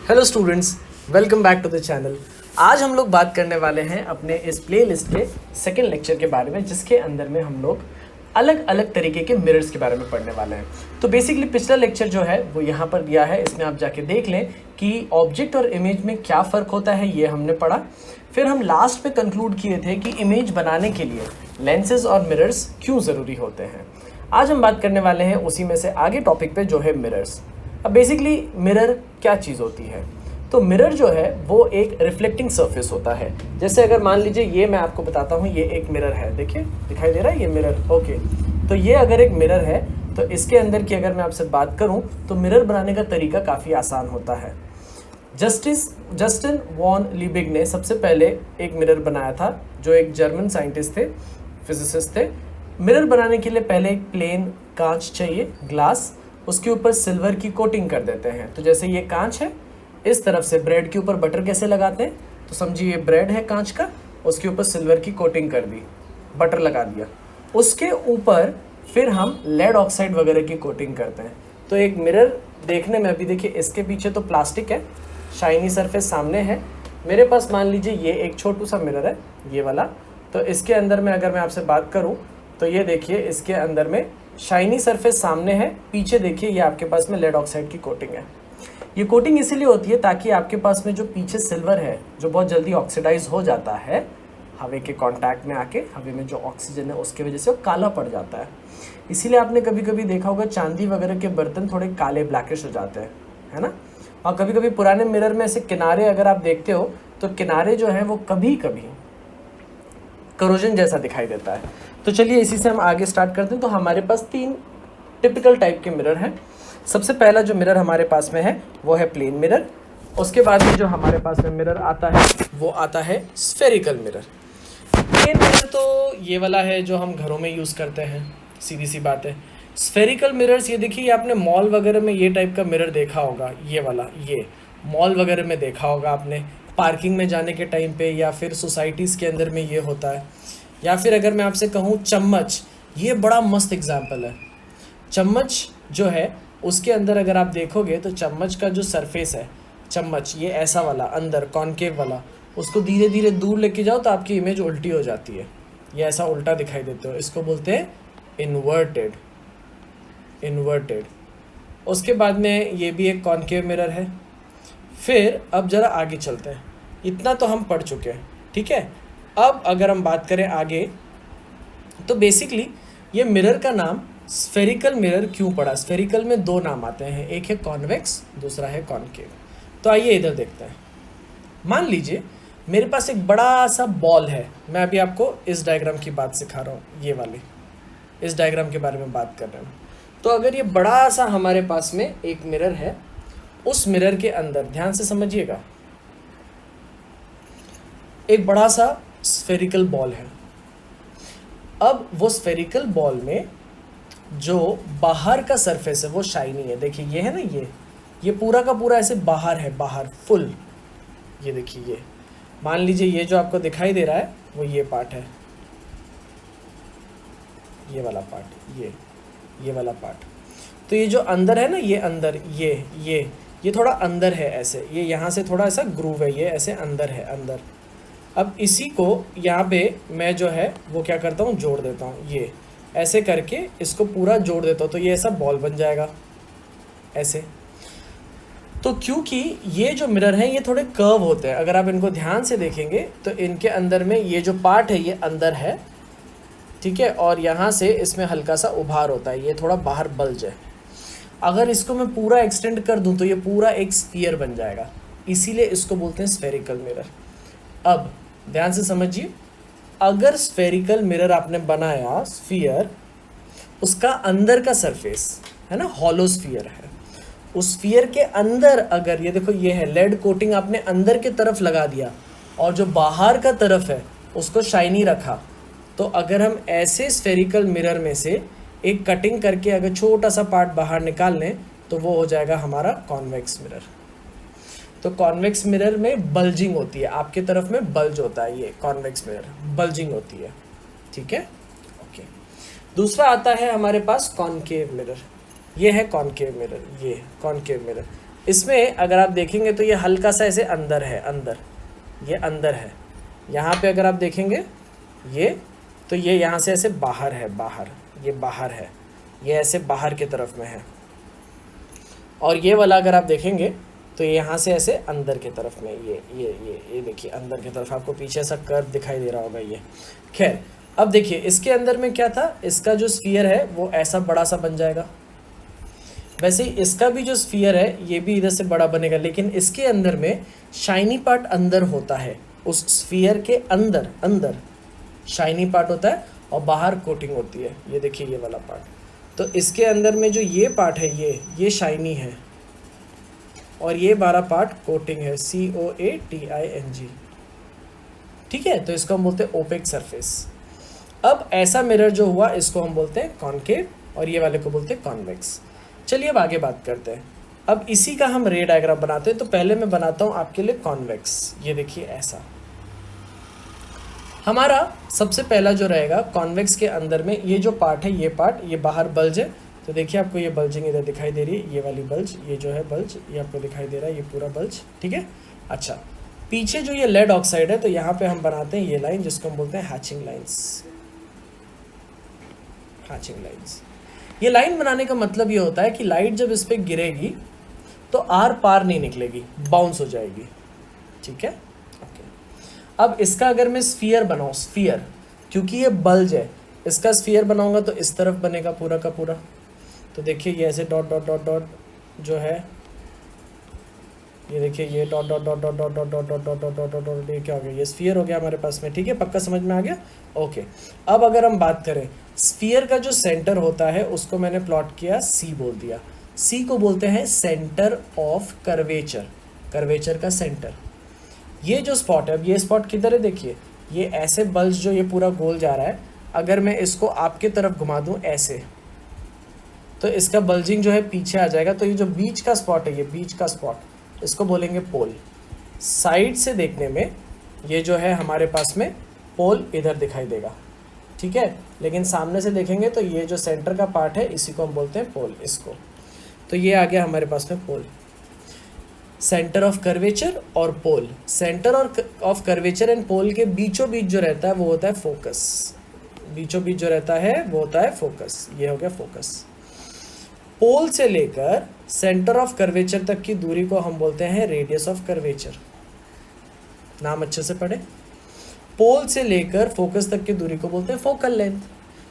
Hello students, welcome back to the channel. आज हम लोग बात करने वाले हैं अपने इस प्लेलिस्ट के सेकेंड लेक्चर के बारे में, जिसके अंदर में हम लोग अलग अलग तरीके के मिरर्स के बारे में पढ़ने वाले हैं। तो बेसिकली पिछला लेक्चर जो है वो यहाँ पर दिया है, इसमें आप जाके देख लें कि ऑब्जेक्ट और इमेज में क्या फ़र्क होता है, ये हमने पढ़ा। फिर हम लास्ट में कंक्लूड किए थे कि इमेज बनाने के लिए लेंसेज और मिरर्स क्यों ज़रूरी होते हैं। आज हम बात करने वाले हैं उसी में से आगे टॉपिक पे, जो है मिरर्स। अब बेसिकली मिरर क्या चीज़ होती है? तो मिरर जो है वो एक रिफ्लेक्टिंग सरफेस होता है। जैसे अगर मान लीजिए ये मैं आपको बताता हूँ, ये एक मिरर है, देखिए दिखाई दे रहा है ये मिरर, ओके। तो ये अगर एक मिरर है तो इसके अंदर की अगर मैं आपसे बात करूँ तो मिरर बनाने का तरीका काफ़ी आसान होता है। जस्टिन वॉन लीबिग ने सबसे पहले एक मिरर बनाया था, जो एक जर्मन साइंटिस्ट थे, फिजिसिस्ट थे। मिरर बनाने के लिए पहले एक प्लेन कांच चाहिए, ग्लास, उसके ऊपर सिल्वर की कोटिंग कर देते हैं। तो जैसे ये कांच है, इस तरफ से ब्रेड के ऊपर बटर कैसे लगाते हैं, तो समझिए ये ब्रेड है कांच का, उसके ऊपर सिल्वर की कोटिंग कर दी, बटर लगा दिया। उसके ऊपर फिर हम लेड ऑक्साइड वगैरह की कोटिंग करते हैं। तो एक मिरर देखने में, अभी देखिए इसके पीछे तो प्लास्टिक है, शाइनी सरफेस सामने है। मेरे पास मान लीजिए ये एक छोटू सा मिरर है, ये वाला। तो इसके अंदर में अगर मैं आपसे बात करूं तो ये देखिए इसके अंदर में शाइनी सरफेस सामने है, पीछे देखिए ये आपके पास में लेड ऑक्साइड की कोटिंग है। ये कोटिंग इसीलिए होती है ताकि आपके पास में जो पीछे सिल्वर है, जो बहुत जल्दी ऑक्सीडाइज हो जाता है हवा के कांटेक्ट में आके, हवा में जो ऑक्सीजन है उसकी वजह से वो काला पड़ जाता है। इसीलिए आपने कभी कभी देखा होगा चांदी वगैरह के बर्तन थोड़े काले ब्लैकिश हो जाते हैं, है ना। और कभी कभी पुराने मिरर में ऐसे किनारे अगर आप देखते हो तो किनारे जो है वो कभी कभी करोजन जैसा दिखाई देता है। तो चलिए इसी से हम आगे स्टार्ट करते हैं। तो हमारे पास 3 टिपिकल टाइप के मिरर हैं। सबसे पहला जो मिरर हमारे पास में है वो है प्लेन मिरर। उसके बाद में जो हमारे पास में मिरर आता है वो आता है स्फेरिकल मिरर। प्लेन मिरर तो ये वाला है जो हम घरों में यूज़ करते हैं, सीधी सी बात है। स्फेरिकल मिरर्स, ये देखिए आपने मॉल वगैरह में ये टाइप का मिरर देखा होगा, ये वाला, ये मॉल वगैरह में देखा होगा आपने, पार्किंग में जाने के टाइम पे, या फिर सोसाइटीज़ के अंदर में ये होता है। या फिर अगर मैं आपसे कहूँ चम्मच, ये बड़ा मस्त एग्जाम्पल है। चम्मच जो है उसके अंदर अगर आप देखोगे तो चम्मच का जो सरफेस है, चम्मच ये ऐसा वाला अंदर कॉनकेव वाला, उसको धीरे धीरे दूर लेके जाओ तो आपकी इमेज उल्टी हो जाती है, ये ऐसा उल्टा दिखाई देते हो, इसको बोलते हैं इन्वर्टेड। उसके बाद में ये भी एक कॉनकेव मिरर है। फिर अब ज़रा आगे चलते हैं, इतना तो हम पढ़ चुके हैं, ठीक है। अब अगर हम बात करें आगे, तो बेसिकली ये मिरर का नाम स्फेरिकल मिरर क्यों पड़ा? स्फेरिकल में 2 नाम आते हैं, एक है कॉन्वेक्स, दूसरा है कॉनकेव। तो आइए इधर देखते हैं। मान लीजिए मेरे पास एक बड़ा सा बॉल है, मैं अभी आपको इस डायग्राम की बात सिखा रहा हूँ, ये वाली, इस डायग्राम के बारे में बात कर रहे हैं। तो अगर ये बड़ा सा हमारे पास में एक मिरर है, उस मिरर के अंदर ध्यान से समझिएगा एक बड़ा सा स्फेरिकल बॉल है। अब वो स्फेरिकल बॉल में जो बाहर का सरफेस है वो शाइनी है, देखिए ये है ना, ये पूरा का पूरा ऐसे बाहर है, बाहर फुल, ये देखिए, ये मान लीजिए ये जो आपको दिखाई दे रहा है वो ये पार्ट है, ये वाला पार्ट, ये वाला पार्ट। तो ये जो अंदर है ना, ये अंदर, ये थोड़ा अंदर है ऐसे, ये यहाँ से थोड़ा ऐसा ग्रूव है, ये ऐसे अंदर है, अंदर। अब इसी को यहाँ पे मैं जो है वो क्या करता हूँ, जोड़ देता हूँ, ये ऐसे करके इसको पूरा जोड़ देता हूँ, तो ये ऐसा बॉल बन जाएगा ऐसे। तो क्योंकि ये जो मिरर हैं ये थोड़े कर्व होते हैं, अगर आप इनको ध्यान से देखेंगे तो इनके अंदर में ये जो पार्ट है ये अंदर है, ठीक है, और यहाँ से इसमें हल्का सा उभार होता है, ये थोड़ा बाहर बल्ज है। अगर इसको मैं पूरा एक्सटेंड कर दूँ तो ये पूरा एक स्फीयर बन जाएगा, इसीलिए इसको बोलते हैं स्फेरिकल मिरर। अब ध्यान से समझिए, अगर स्फेरिकल मिरर आपने बनाया, स्फीयर, उसका अंदर का सरफेस है ना, हॉलो स्फीयर है, उस स्फीयर के अंदर अगर ये देखो ये है लेड कोटिंग आपने अंदर के तरफ लगा दिया, और जो बाहर का तरफ है उसको शाइनी रखा, तो अगर हम ऐसे स्फेरिकल मिरर में से एक कटिंग करके अगर छोटा सा पार्ट बाहर निकाल लें तो वो हो जाएगा हमारा कॉन्वेक्स मिरर। तो कॉन्वेक्स मिरर में बल्जिंग होती है, आपके तरफ में बल्ज होता है, ये कॉन्वेक्स मिरर बल्जिंग होती है, ठीक है, ओके। दूसरा आता है हमारे पास कॉनकेव मिरर, ये है कॉनकेव मिरर, ये कॉनकेव मिरर। इसमें अगर आप देखेंगे तो ये हल्का सा ऐसे अंदर है, अंदर, ये अंदर है। यहाँ पे अगर आप देखेंगे ये, तो ये यहाँ से ऐसे बाहर है, बाहर, ये बाहर है, ये ऐसे बाहर की तरफ में है। और ये वाला अगर आप देखेंगे तो ये यहाँ से ऐसे अंदर की तरफ में, ये देखिए अंदर की तरफ, आपको पीछे ऐसा कर्व दिखाई दे रहा होगा ये। खैर, अब देखिए इसके अंदर में क्या था, इसका जो स्फीयर है वो ऐसा बड़ा सा बन जाएगा। वैसे ही इसका भी जो स्फीयर है ये भी इधर से बड़ा बनेगा, लेकिन इसके अंदर में शाइनी पार्ट अंदर होता है, उस स्फीयर के अंदर, अंदर शाइनी पार्ट होता है और बाहर कोटिंग होती है। ये देखिए ये वाला पार्ट। तो इसके अंदर में जो ये पार्ट है ये शाइनी है और ये 12 पार्ट कोटिंग है, COATING। ठीक है, तो इसको हम बोलते हैं ओपेक सरफेस। अब ऐसा मिरर जो हुआ इसको हम बोलते हैं कॉनकेव और ये वाले को बोलते हैं कॉन्वेक्स। चलिए अब आगे बात करते हैं। अब इसी का हम रे डायग्राम बनाते हैं। तो पहले मैं बनाता हूँ आपके लिए कॉन्वेक्स। ये देखिए ऐसा हमारा सबसे पहला जो रहेगा कॉन्वेक्स के अंदर में ये जो पार्ट है, ये पार्ट, ये बाहर बल्ज है। तो देखिए आपको ये बल्जिंग इधर दिखाई दे रही है, ये वाली बल्ज, ये जो है बल्ज, ये आपको दिखाई दे रहा है, ये पूरा बल्ज। ठीक है, अच्छा, पीछे जो ये लेड ऑक्साइड है तो यहाँ पे हम बनाते हैं ये लाइन जिसको हम बोलते हैं हैचिंग लाइंस। हैचिंग लाइंस, ये लाइन बनाने का मतलब ये होता है कि लाइट जब इस पर गिरेगी तो आर पार नहीं निकलेगी, बाउंस हो जाएगी। ठीक है, ओके। अब इसका अगर मैं स्फीयर बनाऊँ, स्फीयर, क्योंकि ये बल्ज है, इसका स्फीयर बनाऊंगा तो इस तरफ बनेगा पूरा का पूरा। तो देखिए ये ऐसे डॉट डॉट डॉट डॉट जो है, ये देखिए ये dot dot dot dot dot dot dot dot dot dot dot dot, ये क्या हो गया, ये स्फीयर हो गया हमारे पास में। ठीक है, पक्का समझ में आ गया? ओके। अब अगर हम बात करें स्फीयर का जो सेंटर होता है उसको मैंने प्लॉट किया, सी बोल दिया। सी को बोलते हैं सेंटर ऑफ कर्वेचर, कर्वेचर का सेंटर। ये जो स्पॉट है, अब ये स्पॉट किधर है, देखिए ये ऐसे बल्ज जो ये पूरा गोल जा रहा है, अगर मैं इसको आपके तरफ घुमा दूं ऐसे, तो इसका बल्जिंग जो है पीछे आ जाएगा। तो ये जो बीच का स्पॉट है, ये बीच का स्पॉट, इसको बोलेंगे पोल। साइड से देखने में ये जो है हमारे पास में पोल इधर दिखाई देगा। ठीक है, लेकिन सामने से देखेंगे तो ये जो सेंटर का पार्ट है इसी को हम बोलते हैं पोल, इसको। तो ये आ गया हमारे पास में पोल, सेंटर ऑफ कर्वेचर और पोल। Centre of curvature and pole के बीचों बीच जो रहता है वो होता है फोकस। बीचों बीच जो रहता है वो होता है फोकस। ये हो गया फोकस। पोल से लेकर सेंटर ऑफ कर्वेचर तक की दूरी को हम बोलते हैं रेडियस ऑफ कर्वेचर। नाम अच्छे से पढ़े। पोल से लेकर फोकस तक की दूरी को बोलते हैं फोकल लेंथ।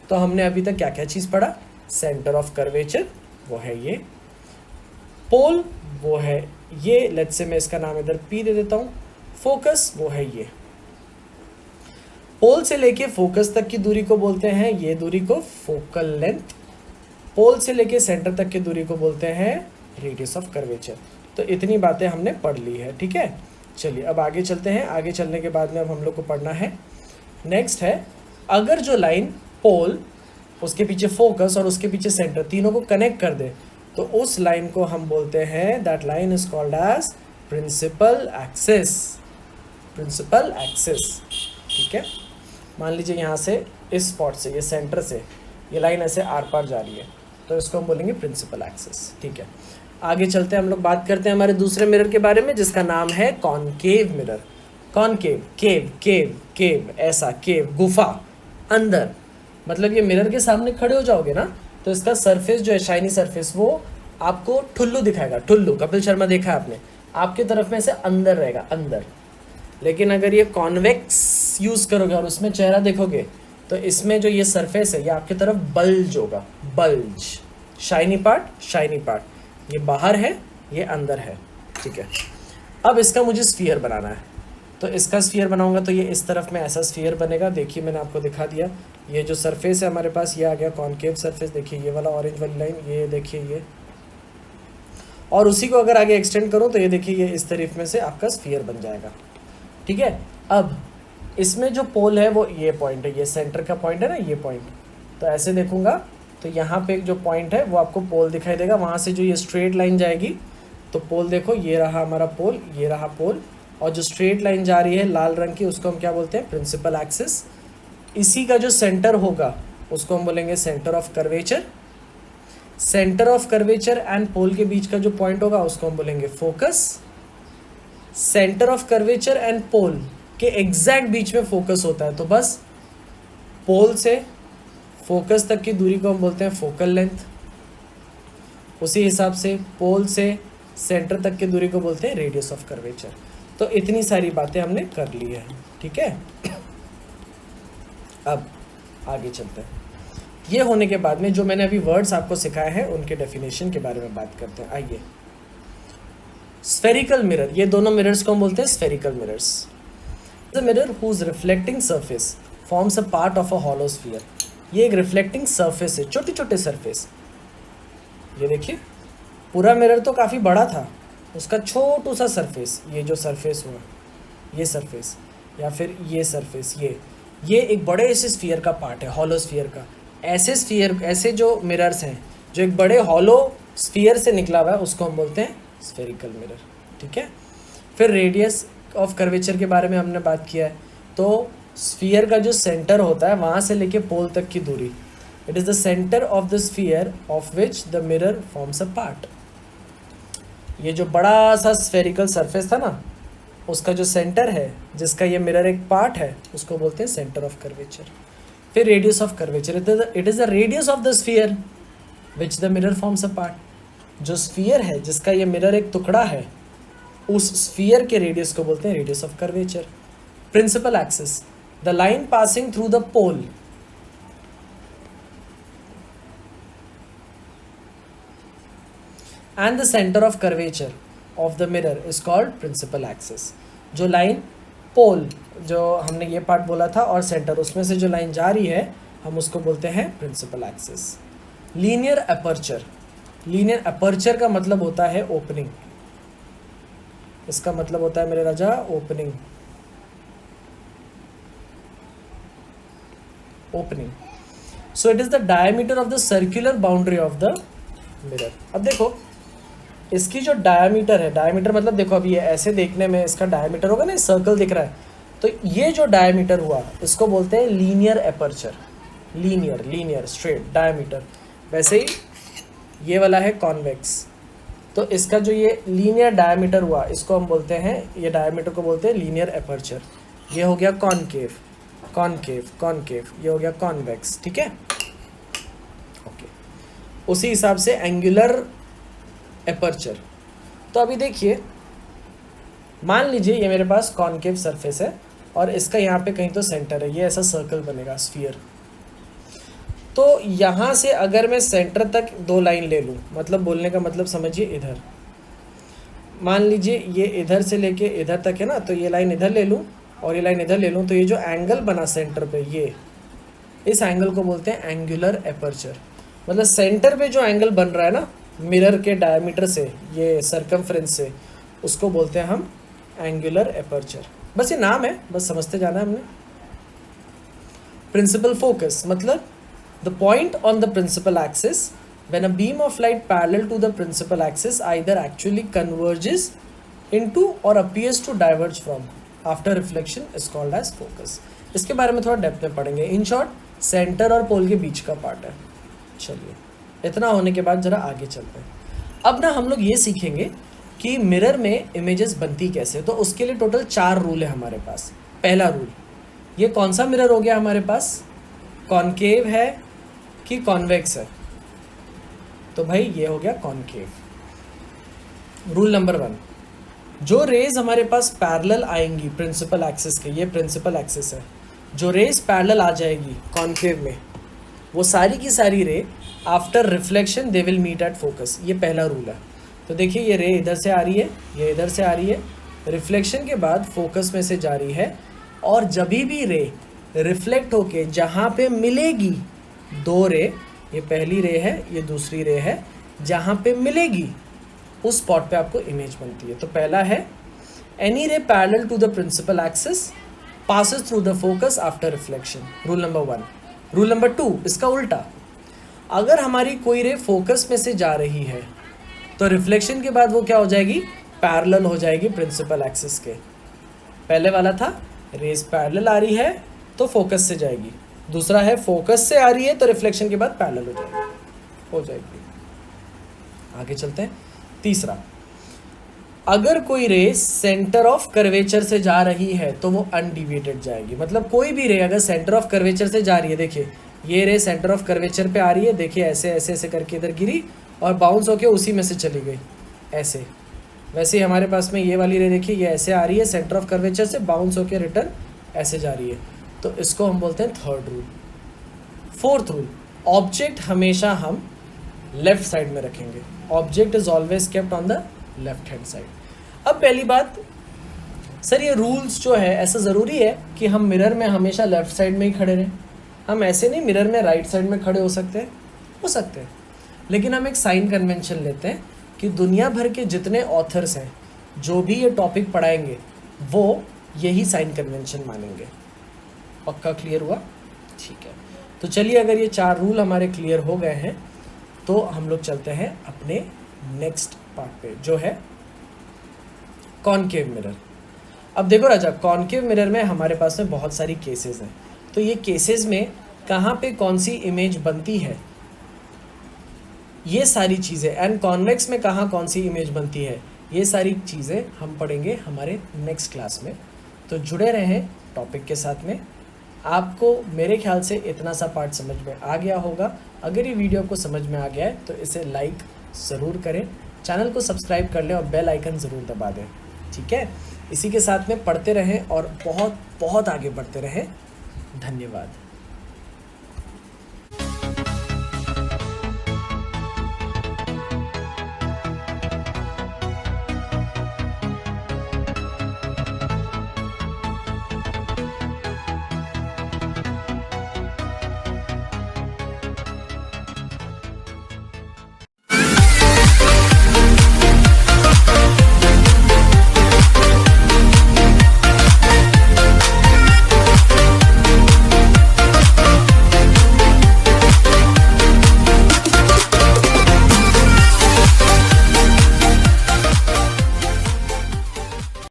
तो हमने अभी तक क्या क्या चीज़ पढ़ा? सेंटर ऑफ कर्वेचर वो है ये, पोल वो है ये, लेट्स से मैं इसका नाम इधर P दे देता हूँ, फोकस वो है ये। पोल से लेके फोकस तक की दूरी को बोलते हैं, ये दूरी को फोकल लेंथ। पोल से लेके सेंटर तक की दूरी को बोलते हैं रेडियस ऑफ कर्वेचर। तो इतनी बातें हमने पढ़ ली है। ठीक है, चलिए अब आगे चलते हैं। आगे चलने के बाद में अब हम लोग को पढ़ना है, नेक्स्ट है, अगर जो लाइन पोल, उसके पीछे फोकस और उसके पीछे सेंटर, तीनों को कनेक्ट कर दे तो उस लाइन को हम बोलते हैं, that line is called as principal axis. Principal axis. ठीक है, मान लीजिए यहाँ से इस स्पॉट से, ये सेंटर से ये लाइन ऐसे आर पार जा रही है, तो इसको हम बोलेंगे प्रिंसिपल एक्सिस। ठीक है, आगे चलते हैं, हम लोग बात करते हैं हमारे दूसरे मिरर के बारे में जिसका नाम है कॉनकेव मिरर। कॉनकेव, केव, केव, केव, ऐसा केव, गुफा, अंदर, मतलब ये मिरर के सामने खड़े हो जाओगे ना तो इसका सरफेस जो है, शाइनी सरफेस, वो आपको ठुल्लू दिखाएगा। ठुल्लू, कपिल शर्मा देखा है आपने, आपके तरफ में से अंदर रहेगा, अंदर। लेकिन अगर ये कॉन्वेक्स यूज़ करोगे और उसमें चेहरा देखोगे तो इसमें जो ये सरफेस है ये आपकी तरफ बल्ज होगा, bulge, shiny part, shiny part, ये बाहर है, ये अंदर है। ठीक है, अब इसका मुझे स्फीयर बनाना है, तो इसका स्फीयर बनाऊंगा तो ये इस तरफ में ऐसा स्फीयर बनेगा। देखिए मैंने आपको दिखा दिया, ये जो सरफेस है हमारे पास ये आ गया कॉनकेव सरफेस। देखिए ये वाला ऑरेंज वाली लाइन, ये देखिए ये, और उसी को अगर आगे एक्सटेंड करूँ तो ये देखिए ये इस तरफ में से आपका स्फीयर बन जाएगा। ठीक है, अब इसमें जो पोल है वो ये पॉइंट है, ये सेंटर का पॉइंट है ना, ये पॉइंट। तो ऐसे देखूंगा तो यहाँ पे जो पॉइंट है वो आपको पोल दिखाई देगा, वहाँ से जो ये स्ट्रेट लाइन जाएगी तो पोल देखो, ये रहा हमारा पोल, ये रहा पोल, और जो स्ट्रेट लाइन जा रही है लाल रंग की उसको हम क्या बोलते हैं? Principal axis. इसी का जो सेंटर होगा उसको हम बोलेंगे centre of curvature. Centre of curvature and pole के बीच का जो पॉइंट होगा उसको हम बोलेंगे focus. Centre of curvature and pole के एग्जैक्ट बीच में फोकस होता है, तो बस पोल से फोकस तक की दूरी को हम बोलते हैं फोकल लेंथ। उसी हिसाब से पोल से सेंटर तक की दूरी को बोलते हैं रेडियस ऑफ कर्वेचर। तो इतनी सारी बातें हमने कर ली है, ठीक है। अब आगे चलते हैं। ये होने के बाद में जो मैंने अभी वर्ड्स आपको सिखाए हैं उनके डेफिनेशन के बारे में बात करते हैं। आइए, स्फेरिकल मिरर, ये दोनों मिरर्स को हम बोलते हैं spherical mirrors. The mirror whose reflecting surface forms a part of a hollow sphere. ये एक रिफ्लेक्टिंग सरफेस है, छोटे छोटे सरफेस। ये देखिए, पूरा मिरर तो काफ़ी बड़ा था, उसका छोटू सा सरफेस, ये जो सरफेस हुआ, ये सरफेस या फिर ये सरफेस, ये एक बड़े से स्फीयर का पार्ट है, हॉलो स्फीयर का। ऐसे जो मिरर्स हैं जो एक बड़े हॉलो स्फीयर से निकला हुआ है, उसको हम बोलते हैं स्फेरिकल मिरर, ठीक है। फिर रेडियस ऑफ कर्वेचर के बारे में हमने बात किया है। तो स्फीयर का जो सेंटर होता है वहाँ से लेके पोल तक की दूरी, it is the centre of the sphere of which the mirror forms a part. ये जो बड़ा सा स्फेरिकल सरफेस था ना, उसका जो सेंटर है, जिसका ये मिरर एक पार्ट है, उसको बोलते हैं सेंटर ऑफ कर्वेचर। फिर radius of curvature, it is the radius of the sphere which the mirror forms a part. जो स्फीयर है जिसका ये मिरर एक टुकड़ा है, उस स्फीयर के रेडियस को बोलते हैं radius of curvature. Principal axis, the line passing through the pole and the center of curvature of the mirror is called principal axis। जो लाइन पोल, जो हमने ये पार्ट बोला था, और सेंटर, उसमें से जो लाइन जा रही है हम उसको बोलते हैं principal axis. Linear aperture, linear aperture का मतलब होता है ओपनिंग। इसका मतलब होता है मेरे राजा opening, opening. So it is the diameter of the circular boundary of the mirror. अब देखो, इसकी जो डायमीटर है, डायमीटर मतलब देखो, अभी ये ऐसे देखने में इसका डायमीटर होगा ना, सर्कल दिख रहा है, तो ये जो डायमीटर हुआ इसको बोलते हैं linear aperture. Linear straight diameter. वैसे ही ये वाला है कॉन्वेक्स, तो इसका जो ये लीनियर डायमीटर हुआ इसको हम बोलते हैं, ये डायमीटर को बोलते हैं लीनियर एपर्चर। ये हो गया कॉनकेव, कॉनकेव, कॉनकेव, ये हो गया कॉन्वेक्स, ठीक है, ओके। उसी हिसाब से एंगुलर एपर्चर। तो अभी देखिए, मान लीजिए ये मेरे पास कॉनकेव सरफेस है और इसका यहाँ पे कहीं तो सेंटर है, ये ऐसा सर्कल बनेगा, स्फीयर। तो यहाँ से अगर मैं सेंटर तक दो लाइन ले लूँ, मतलब बोलने का मतलब समझिए, इधर मान लीजिए ये इधर से लेके इधर तक है ना, तो ये लाइन इधर ले लूँ और ये लाइन इधर ले लूँ, तो ये जो एंगल बना सेंटर पे, ये इस एंगल को बोलते हैं एंगुलर एपर्चर। मतलब सेंटर पे जो एंगल बन रहा है ना मिरर के डायमीटर से, ये सरकमफ्रेंस से, उसको बोलते हैं हम एंगुलर एपर्चर। बस ये नाम है, बस समझते जाना है हमने। प्रिंसिपल फोकस मतलब the point on the principal axis when a beam of light parallel to the principal axis either actually converges into और appears to diverge from after reflection is called as focus. इसके बारे में थोड़ा depth में पढ़ेंगे। In short, centre और पोल के बीच का पार्ट है। चलिए, इतना होने के बाद जरा आगे चलते हैं। अब ना हम लोग ये सीखेंगे कि मिरर में इमेजेस बनती कैसे। तो उसके लिए टोटल 4 रूल है हमारे पास। पहला रूल, ये कौन सा मिरर हो गया हमारे पास, कॉनकेव है कि कॉन्वेक्स है? तो भाई ये हो गया कॉनकेव। रूल नंबर 1, जो रेज हमारे पास पैरेलल आएंगी प्रिंसिपल एक्सिस के, ये प्रिंसिपल एक्सिस है, जो रेज पैरेलल आ जाएगी कॉनकेव में, वो सारी की सारी ray after reflection they will meet at focus. ये पहला रूल है। तो देखिए, ये रे इधर से आ रही है, ये इधर से आ रही है, रिफ्लेक्शन के बाद फोकस में से जा रही है, और जब भी रे रिफ्लेक्ट होके जहाँ पे मिलेगी, 2 रे, ये पहली रे है, ये दूसरी रे है, जहाँ पे मिलेगी उस स्पॉट पे आपको इमेज बनती है। तो पहला है, any ray parallel to the principal axis passes through the focus after reflection. Rule number 1। Rule number 2, इसका उल्टा, अगर हमारी कोई रे फोकस में से जा रही है तो रिफ्लेक्शन के बाद वो क्या हो जाएगी, पैरेलल हो जाएगी प्रिंसिपल एक्सिस के। पहले वाला था रेज पैरेलल आ रही है तो फोकस से जाएगी, दूसरा है फोकस से आ रही है तो रिफ्लेक्शन के बाद पैरेलल हो जाएगी। आगे चलते हैं। तीसरा, अगर कोई रे सेंटर ऑफ कर्वेचर से जा रही है तो वो अनडिविएटेड जाएगी। मतलब कोई भी रे अगर सेंटर ऑफ कर्वेचर से जा रही है, देखिए ये रे सेंटर ऑफ कर्वेचर पे आ रही है, देखिए ऐसे ऐसे ऐसे करके इधर गिरी और बाउंस होके उसी में से चली गई ऐसे। वैसे ही हमारे पास में ये वाली रे देखिए, ये ऐसे आ रही है सेंटर ऑफ कर्वेचर से, बाउंस होके रिटर्न ऐसे जा रही है, तो इसको हम बोलते हैं third rule. Fourth rule, object हमेशा हम लेफ्ट साइड में रखेंगे। Object is always kept on the left hand side. अब पहली बात, सर ये रूल्स जो है ऐसा ज़रूरी है कि हम मिरर में हमेशा लेफ्ट साइड में ही खड़े रहें? हम ऐसे नहीं मिरर में राइट साइड में खड़े हो सकते हैं, लेकिन हम एक साइन कन्वेंशन लेते हैं कि दुनिया भर के जितने ऑथर्स हैं जो भी ये टॉपिक पढ़ाएंगे वो यही साइन कन्वेंशन मानेंगे। पक्का क्लियर हुआ? ठीक है, तो चलिए अगर ये 4 रूल हमारे क्लियर हो गए हैं तो हम लोग चलते हैं अपने नेक्स्ट पार्ट पे, जो है कॉनकेव मिरर। अब देखो राजा, कॉनकेव मिरर में हमारे पास में बहुत सारी केसेस हैं, तो ये केसेस में कहाँ पे कौन सी इमेज बनती है, ये सारी चीज़ें, एंड कॉन्वेक्स में कहाँ कौन सी इमेज बनती है, ये सारी चीज़ें हम पढ़ेंगे हमारे नेक्स्ट क्लास में। तो जुड़े रहें टॉपिक के साथ में। आपको मेरे ख्याल से इतना सा पार्ट समझ में आ गया होगा। अगर ये वीडियो आपको समझ में आ गया है तो इसे लाइक ज़रूर करें, चैनल को सब्सक्राइब कर लें और बेल आइकन ज़रूर दबा दें। ठीक है, इसी के साथ में पढ़ते रहें और बहुत बहुत आगे बढ़ते रहें। धन्यवाद।